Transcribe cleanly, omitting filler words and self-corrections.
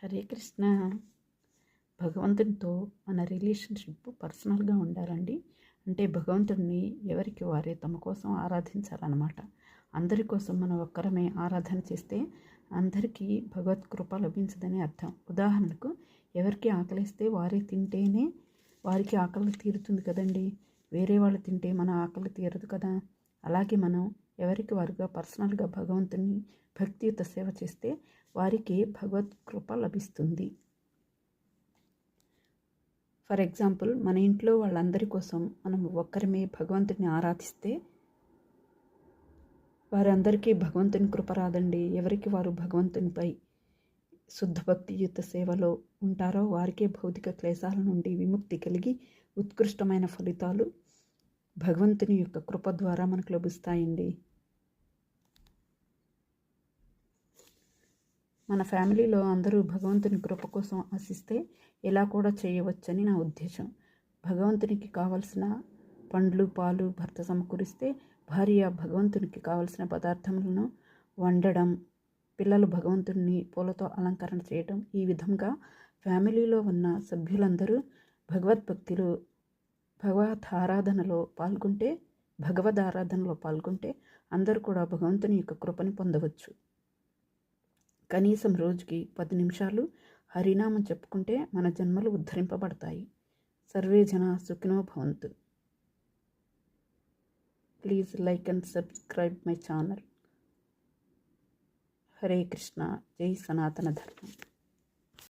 హరే కృష్ణ. భగవంతునితో మన రిలేషన్షిప్ పర్సనల్గా ఉండాలండి. అంటే భగవంతుడిని ఎవరికి వారే తమ కోసం ఆరాధించాలన్నమాట. అందరి కోసం మనం ఒక్కరమే ఆరాధన చేస్తే అందరికీ భగవత్ కృప లభించదని అర్థం. ఉదాహరణకు ఎవరికి ఆకలిస్తే వారే తింటేనే వారికి ఆకలి తీరుతుంది కదండి. వేరే వాళ్ళు తింటే మన ఆకలి తీరదు కదా. అలాగే మనం ఎవరికి వారుగా పర్సనల్గా భగవంతుని భక్తియుత సేవ చేస్తే వారికి భగవత్ కృప లభిస్తుంది. ఫర్ ఎగ్జాంపుల్, మన ఇంట్లో వాళ్ళందరి కోసం మనం ఒక్కరమే భగవంతుని ఆరాధిస్తే వారందరికీ భగవంతుని కృప రాదండి. ఎవరికి వారు భగవంతునిపై శుద్ధ భక్తియుత సేవలో ఉంటారో వారికే భౌతిక క్లేశాల నుండి విముక్తి కలిగి ఉత్కృష్టమైన ఫలితాలు భగవంతుని యొక్క కృప ద్వారా మనకు లభిస్తాయండి. మన ఫ్యామిలీలో అందరూ భగవంతుని కృప కోసం ఆశిస్తే ఇలా కూడా చేయవచ్చని నా ఉద్దేశం. భగవంతునికి కావలసిన పండ్లు, పాలు భర్త సమకూరిస్తే భార్య భగవంతునికి కావలసిన పదార్థములను వండడం, పిల్లలు భగవంతుని పూలతో అలంకరణ చేయడం, ఈ విధంగా ఫ్యామిలీలో ఉన్న సభ్యులందరూ భగవద్భక్తిలో భగవద్ ఆరాధనలో పాల్గొంటే అందరూ కూడా భగవంతుని యొక్క కృపని పొందవచ్చు. కనీసం రోజుకి 10 నిమిషాలు హరినామం చెప్పుకుంటే మన జన్మలు ఉద్ధరింపబడతాయి. సర్వే జన సుఖినో భవంతు. Please like and subscribe my channel. Hare Krishna. జై సనాతన ధర్మం.